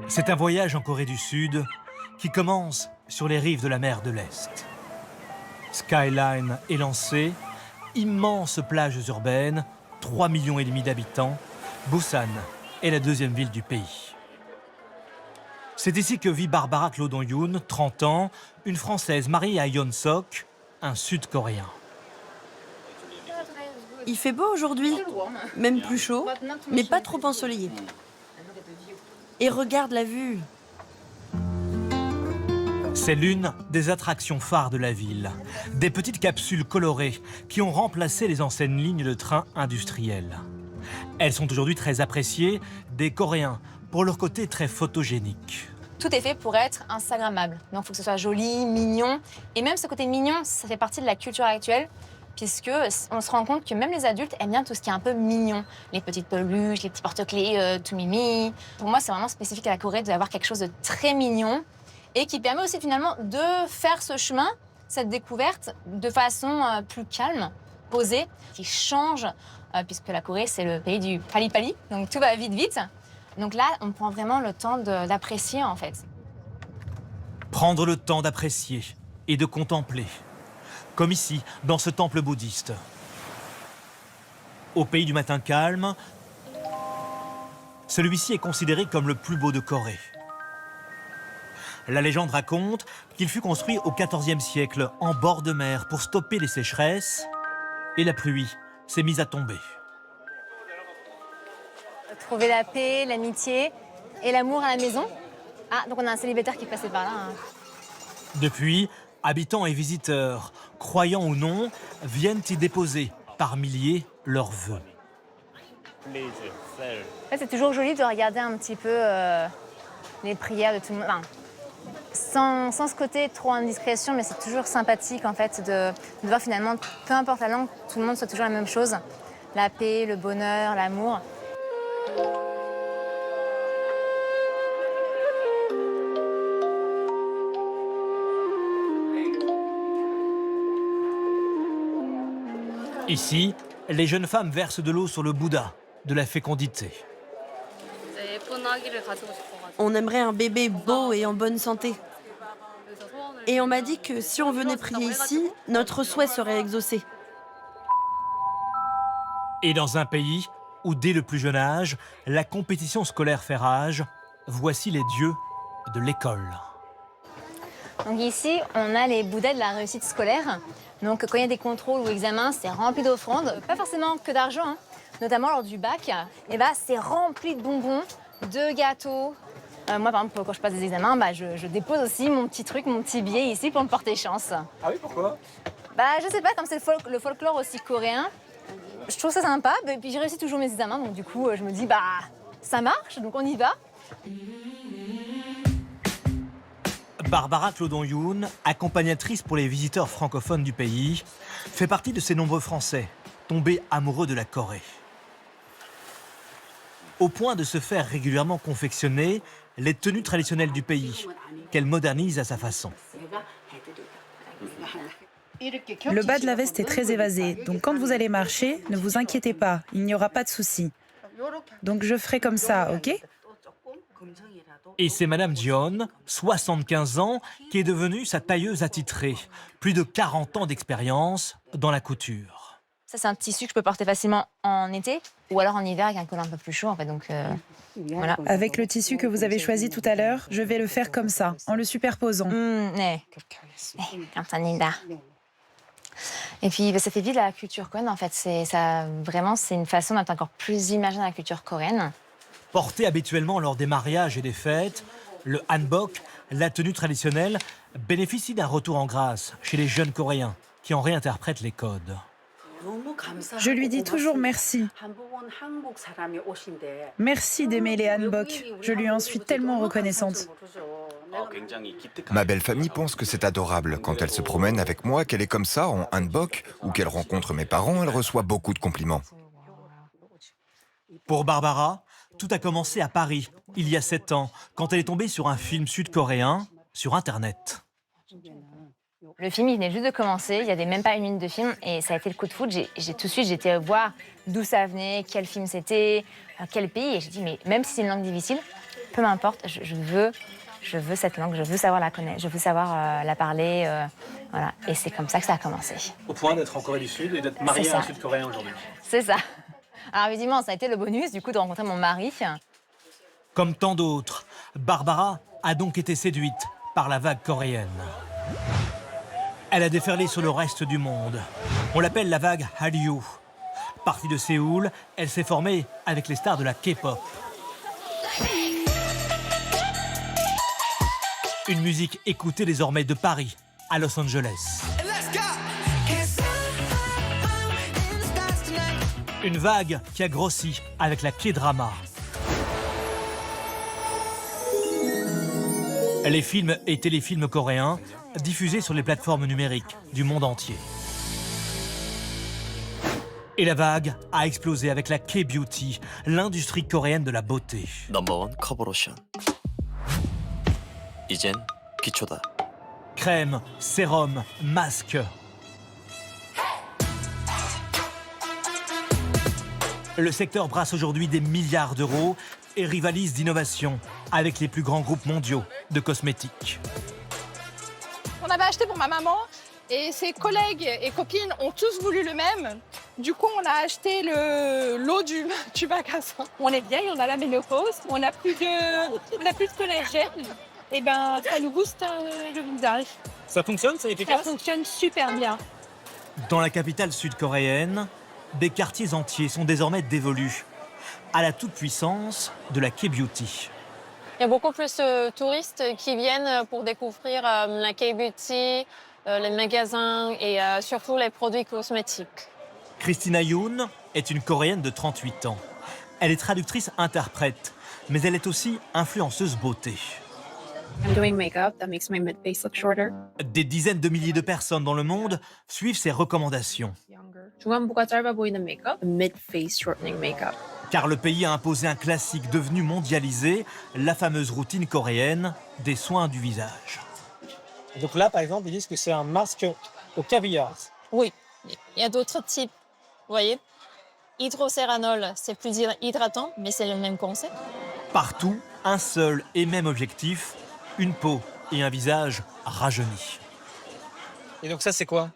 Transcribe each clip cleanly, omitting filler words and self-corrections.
C'est un voyage en Corée du Sud qui commence sur les rives de la mer de l'Est. Skyline est lancé, immenses plages urbaines, 3,5 millions d'habitants, Busan est la deuxième ville du pays. C'est ici que vit Barbara Clodon-Yoon, 30 ans, une Française mariée à Yeon Sok, un Sud-Coréen. Il fait beau aujourd'hui, même plus chaud, mais pas trop ensoleillé. Et regarde la vue. C'est l'une des attractions phares de la ville. Des petites capsules colorées qui ont remplacé les anciennes lignes de train industrielles. Elles sont aujourd'hui très appréciées des Coréens pour leur côté très photogénique. Tout est fait pour être instagrammable. Donc il faut que ce soit joli, mignon. Et même ce côté mignon, ça fait partie de la culture actuelle, puisque on se rend compte que même les adultes aiment bien tout ce qui est un peu mignon. Les petites peluches, les petits porte-clés, tout mimi. Pour moi, c'est vraiment spécifique à la Corée d'avoir quelque chose de très mignon et qui permet aussi finalement de faire ce chemin, cette découverte, de façon plus calme, posée, qui change, puisque la Corée, c'est le pays du pali-pali, donc tout va vite, vite. Donc là, on prend vraiment le temps d'apprécier, en fait. Prendre le temps d'apprécier et de contempler. Comme ici, dans ce temple bouddhiste. Au pays du matin calme, celui-ci est considéré comme le plus beau de Corée. La légende raconte qu'il fut construit au XIVe siècle, en bord de mer, pour stopper les sécheresses, et la pluie s'est mise à tomber. Trouver la paix, l'amitié et l'amour à la maison. Ah, donc on a un célibataire qui est passé par là. Hein. Depuis, habitants et visiteurs, croyants ou non, viennent y déposer par milliers leurs vœux. En fait, c'est toujours joli de regarder un petit peu les prières de tout le monde. Enfin, sans ce côté trop indiscrétion, mais c'est toujours sympathique en fait de voir finalement, peu importe la langue, tout le monde soit toujours la même chose. La paix, le bonheur, l'amour. Ici, les jeunes femmes versent de l'eau sur le Bouddha de la fécondité. On aimerait un bébé beau et en bonne santé. Et on m'a dit que si on venait prier ici, notre souhait serait exaucé. Et dans un pays où, dès le plus jeune âge, la compétition scolaire fait rage, voici les dieux de l'école. Donc ici, on a les bouddhas de la réussite scolaire. Donc quand il y a des contrôles ou examens, c'est rempli d'offrandes. Pas forcément que d'argent, hein. Notamment lors du bac. Et c'est rempli de bonbons, de gâteaux. Moi, par exemple, quand je passe des examens, je dépose aussi mon petit truc, mon petit billet ici pour me porter chance. Ah oui, pourquoi? Je sais pas, comme c'est le folklore aussi coréen, je trouve ça sympa. Et puis j'ai réussi toujours mes examens, donc du coup, je me dis, ça marche, donc on y va. Barbara Clodon-Yoon, accompagnatrice pour les visiteurs francophones du pays, fait partie de ces nombreux Français tombés amoureux de la Corée. Au point de se faire régulièrement confectionner les tenues traditionnelles du pays, qu'elle modernise à sa façon. Le bas de la veste est très évasé, donc quand vous allez marcher, ne vous inquiétez pas, il n'y aura pas de souci. Donc je ferai comme ça, ok ? Et c'est Madame Jeon, 75 ans, qui est devenue sa tailleuse attitrée. Plus de 40 ans d'expérience dans la couture. Ça, c'est un tissu que je peux porter facilement en été ou alors en hiver avec un col un peu plus chaud. En fait, donc, voilà. Avec le tissu que vous avez choisi tout à l'heure, je vais le faire comme ça, en le superposant. Et puis, ça fait vivre la culture coréenne, en fait. C'est une façon d'être encore plus immergé dans la culture coréenne. Porté habituellement lors des mariages et des fêtes, le hanbok, la tenue traditionnelle, bénéficie d'un retour en grâce chez les jeunes Coréens qui en réinterprètent les codes. Je lui dis toujours merci. Merci d'aimer les hanbok. Je lui en suis tellement reconnaissante. Ma belle famille pense que c'est adorable. Quand elle se promène avec moi, qu'elle est comme ça, en hanbok, ou qu'elle rencontre mes parents, elle reçoit beaucoup de compliments. Pour Barbara, tout a commencé à Paris, il y a 7 ans, quand elle est tombée sur un film sud-coréen sur Internet. Le film, il venait juste de commencer, il n'y avait même pas 1 minute de film, et ça a été le coup de foudre. Tout de suite, j'étais voir d'où ça venait, quel film c'était, quel pays, et j'ai dit, mais même si c'est une langue difficile, peu m'importe, je veux cette langue, je veux savoir la connaître, je veux savoir la parler. Voilà. Et c'est comme ça que ça a commencé. Au point d'être en Corée du Sud et d'être mariée à un Sud-Coréen aujourd'hui. C'est ça. Alors évidemment, ça a été le bonus du coup de rencontrer mon mari. Comme tant d'autres, Barbara a donc été séduite par la vague coréenne. Elle a déferlé sur le reste du monde. On l'appelle la vague Hallyu. Partie de Séoul, elle s'est formée avec les stars de la K-pop. Une musique écoutée désormais de Paris à Los Angeles. Une vague qui a grossi avec la K-drama. Les films et téléfilms coréens diffusés sur les plateformes numériques du monde entier. Et la vague a explosé avec la K-beauty, l'industrie coréenne de la beauté. 넘버원 커버로션. 이젠 기초다. Crème, sérum, masque. Le secteur brasse aujourd'hui des milliards d'euros et rivalise d'innovation avec les plus grands groupes mondiaux de cosmétiques. On avait acheté pour ma maman et ses collègues et copines ont tous voulu le même. Du coup, on a acheté l'eau du magasin. On est vieille, on a la ménopause, on n'a plus de collagène. Et ben, ça nous booste le visage. Ça fonctionne, c'est Ça efficace? fonctionne super bien. Dans la capitale sud-coréenne, des quartiers entiers sont désormais dévolus à la toute-puissance de la K-beauty. Il y a beaucoup plus de touristes qui viennent pour découvrir la K-beauty, les magasins et surtout les produits cosmétiques. Christina Yoon est une Coréenne de 38 ans. Elle est traductrice-interprète, mais elle est aussi influenceuse beauté. I'm doing makeup that makes my mid-face look shorter. Des dizaines de milliers de personnes dans le monde suivent ses recommandations. 중안부가 짧아 보이는 makeup, mid-face shortening makeup. Car le pays a imposé un classique devenu mondialisé, la fameuse routine coréenne des soins du visage. Donc là, par exemple, ils disent que c'est un masque au caviar. Oui, il y a d'autres types. Vous voyez, hydrocéranol, c'est plus hydratant, mais c'est le même concept. Partout, un seul et même objectif, une peau et un visage rajeunis. Et donc ça, c'est quoi?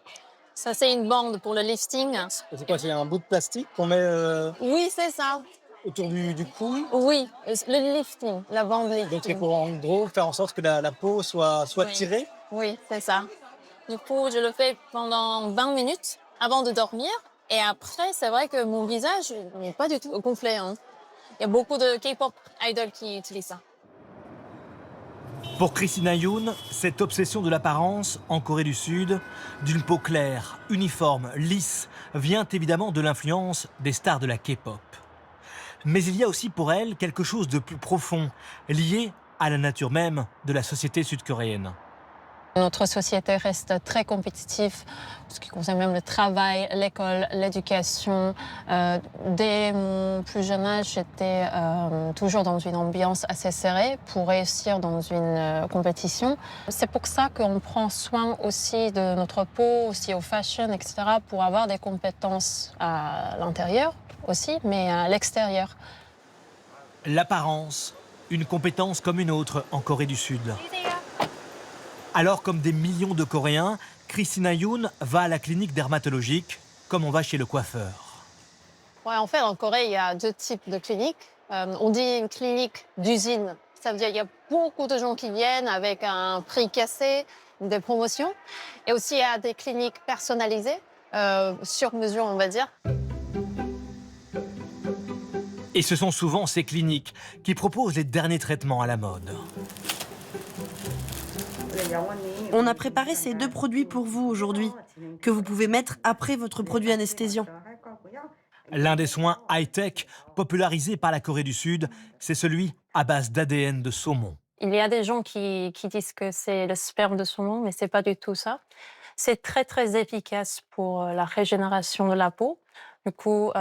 Ça, c'est une bande pour le lifting. C'est quoi? C'est un bout de plastique qu'on met Oui, c'est ça. autour du cou. Oui, le lifting, la bande lifting. Donc c'est pour en gros faire en sorte que la peau soit Oui. tirée. Oui, c'est ça. Du coup, je le fais pendant 20 minutes avant de dormir. Et après, c'est vrai que mon visage n'est pas du tout gonflé. Hein. Il y a beaucoup de K-pop idols qui utilisent ça. Pour Christina Yoon, cette obsession de l'apparence en Corée du Sud, d'une peau claire, uniforme, lisse, vient évidemment de l'influence des stars de la K-pop. Mais il y a aussi pour elle quelque chose de plus profond, lié à la nature même de la société sud-coréenne. Notre société reste très compétitive, ce qui concerne même le travail, l'école, l'éducation. Dès mon plus jeune âge, j'étais toujours dans une ambiance assez serrée pour réussir dans une compétition. C'est pour ça qu'on prend soin aussi de notre peau, aussi au fashion, etc., pour avoir des compétences à l'intérieur aussi, mais à l'extérieur. L'apparence, une compétence comme une autre en Corée du Sud. Alors, comme des millions de Coréens, Christina Yoon va à la clinique dermatologique, comme on va chez le coiffeur. Ouais, en fait, en Corée, il y a deux types de cliniques. On dit une clinique d'usine. Ça veut dire qu'il y a beaucoup de gens qui viennent avec un prix cassé, des promotions. Et aussi, il y a des cliniques personnalisées, sur mesure, on va dire. Et ce sont souvent ces cliniques qui proposent les derniers traitements à la mode. On a préparé ces deux produits pour vous aujourd'hui, que vous pouvez mettre après votre produit anesthésiant. L'un des soins high-tech popularisés par la Corée du Sud, c'est celui à base d'ADN de saumon. Il y a des gens qui disent que c'est le sperme de saumon, mais c'est pas du tout ça. C'est très, très efficace pour la régénération de la peau. Du coup,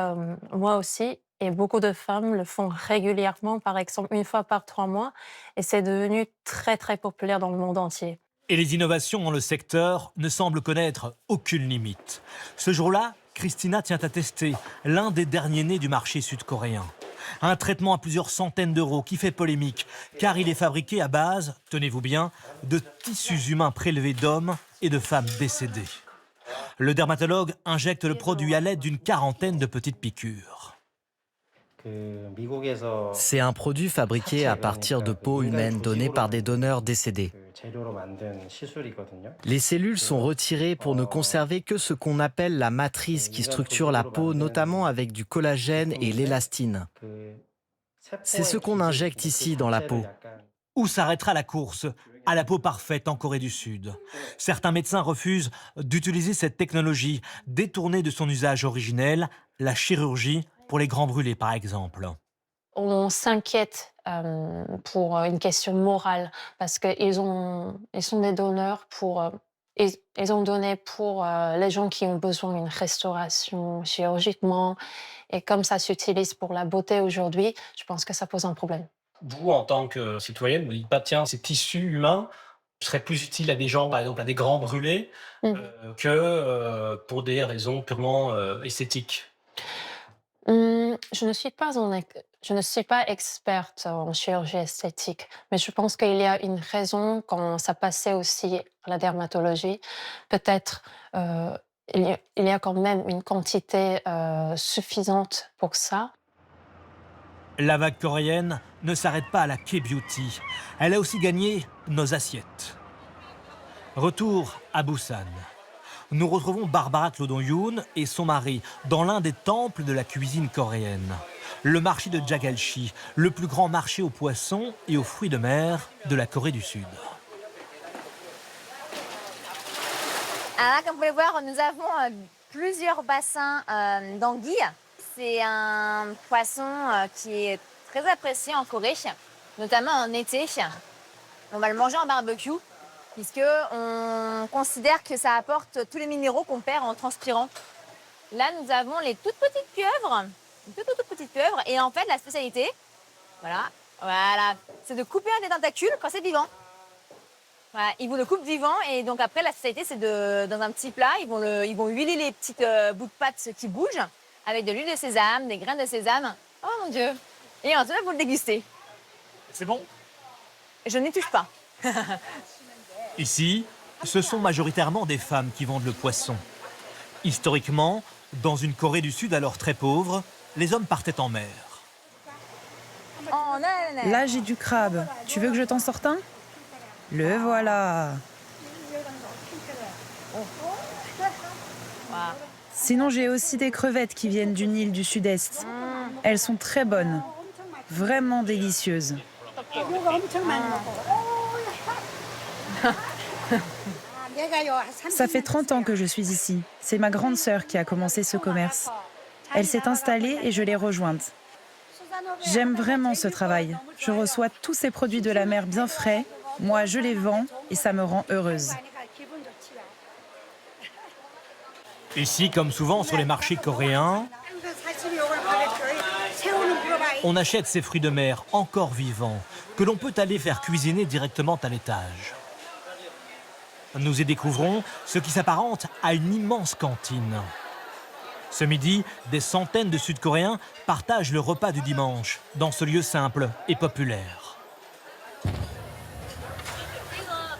moi aussi, et beaucoup de femmes le font régulièrement, par exemple une fois par 3 mois, et c'est devenu très, très populaire dans le monde entier. Et les innovations dans le secteur ne semblent connaître aucune limite. Ce jour-là, Christina tient à tester l'un des derniers nés du marché sud-coréen. Un traitement à plusieurs centaines d'euros qui fait polémique, car il est fabriqué à base, tenez-vous bien, de tissus humains prélevés d'hommes et de femmes décédées. Le dermatologue injecte le produit à l'aide d'une quarantaine de petites piqûres. C'est un produit fabriqué à partir de peau humaine donnée par des donneurs décédés. Les cellules sont retirées pour ne conserver que ce qu'on appelle la matrice qui structure la peau, notamment avec du collagène et l'élastine. C'est ce qu'on injecte ici dans la peau. Où s'arrêtera la course à la peau parfaite en Corée du Sud? Certains médecins refusent d'utiliser cette technologie détournée de son usage originel, la chirurgie pour les grands brûlés par exemple. On s'inquiète pour une question morale parce qu'ils sont des donneurs pour... Ils ont donné pour les gens qui ont besoin d'une restauration chirurgicalement. Et comme ça s'utilise pour la beauté aujourd'hui, je pense que ça pose un problème. Vous, en tant que citoyenne, vous dites pas, tiens, ces tissus humains seraient plus utiles à des gens, par exemple à des grands brûlés, que pour des raisons purement esthétiques. Je ne suis pas experte en chirurgie esthétique, mais je pense qu'il y a une raison quand ça passait aussi à la dermatologie. Peut-être il y a quand même une quantité suffisante pour ça. La vague coréenne ne s'arrête pas à la K-beauty. Elle a aussi gagné nos assiettes. Retour à Busan. Nous retrouvons Barbara Clodon-Yoon et son mari dans l'un des temples de la cuisine coréenne. Le marché de Jagalchi, le plus grand marché aux poissons et aux fruits de mer de la Corée du Sud. Alors là, comme vous pouvez voir, nous avons plusieurs bassins d'anguilles. C'est un poisson qui est très apprécié en Corée, notamment en été. On va le manger en barbecue, puisqu'on considère que ça apporte tous les minéraux qu'on perd en transpirant. Là, nous avons les toutes petites pieuvres, et en fait, la spécialité, voilà, c'est de couper un des tentacules quand c'est vivant. Voilà, ils vous le coupent vivant, et donc après, la spécialité, c'est dans un petit plat, ils vont huiler les petites bouts de pâte qui bougent, avec de l'huile de sésame, des graines de sésame. Oh mon Dieu! Et ensuite, vous le dégustez. C'est bon? Je n'y touche pas. Ici, ce sont majoritairement des femmes qui vendent le poisson. Historiquement, dans une Corée du Sud alors très pauvre, les hommes partaient en mer. Là, j'ai du crabe. Tu veux que je t'en sorte un? Le voilà. Sinon, j'ai aussi des crevettes qui viennent d'une île du sud-est. Elles sont très bonnes, vraiment délicieuses. Ça fait 30 ans que je suis ici. C'est ma grande sœur qui a commencé ce commerce. Elle s'est installée et je l'ai rejointe. J'aime vraiment ce travail. Je reçois tous ces produits de la mer bien frais. Moi, je les vends et ça me rend heureuse. Ici, comme souvent sur les marchés coréens, on achète ces fruits de mer encore vivants que l'on peut aller faire cuisiner directement à l'étage. Nous y découvrons ce qui s'apparente à une immense cantine. Ce midi, des centaines de Sud-Coréens partagent le repas du dimanche dans ce lieu simple et populaire.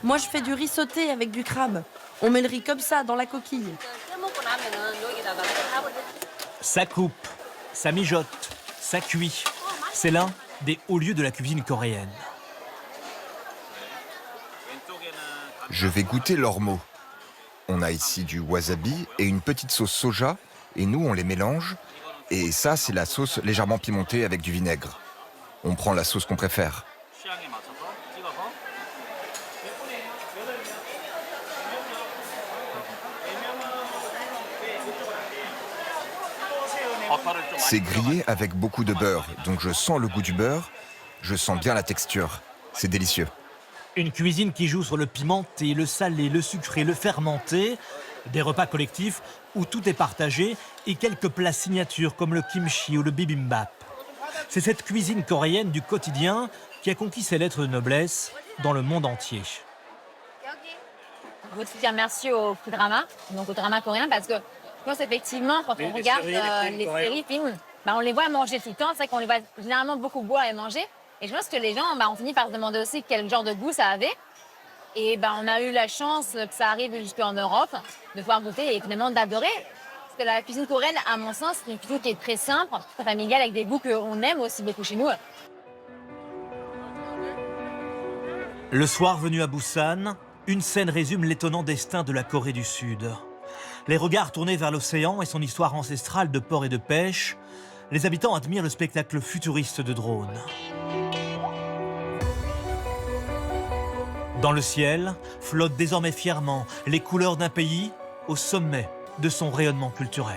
Moi, je fais du riz sauté avec du crabe. On met le riz comme ça, dans la coquille. Ça coupe, ça mijote, ça cuit. C'est l'un des hauts lieux de la cuisine coréenne. Je vais goûter leurs mots. On a ici du wasabi et une petite sauce soja, et nous on les mélange. Et ça, c'est la sauce légèrement pimentée avec du vinaigre. On prend la sauce qu'on préfère. C'est grillé avec beaucoup de beurre, donc je sens le goût du beurre, je sens bien la texture. C'est délicieux. Une cuisine qui joue sur le pimenté, le salé, le sucré, le fermenté. Des repas collectifs où tout est partagé et quelques plats signatures comme le kimchi ou le bibimbap. C'est cette cuisine coréenne du quotidien qui a conquis ses lettres de noblesse dans le monde entier. Je veux dire merci au drama, donc au drama coréen, parce que je pense effectivement, quand on regarde les séries, films, on les voit manger tout le temps. C'est vrai qu'on les voit généralement beaucoup boire et manger. Et je pense que les gens ont fini par se demander aussi quel genre de goût ça avait. Et on a eu la chance que ça arrive jusqu'en Europe, de pouvoir goûter et finalement d'adorer. Parce que la cuisine coréenne, à mon sens, c'est une cuisine qui est très simple, très familiale, avec des goûts qu'on aime aussi beaucoup chez nous. Le soir venu à Busan, une scène résume l'étonnant destin de la Corée du Sud. Les regards tournés vers l'océan et son histoire ancestrale de port et de pêche, les habitants admirent le spectacle futuriste de drones. Dans le ciel, flottent désormais fièrement les couleurs d'un pays au sommet de son rayonnement culturel.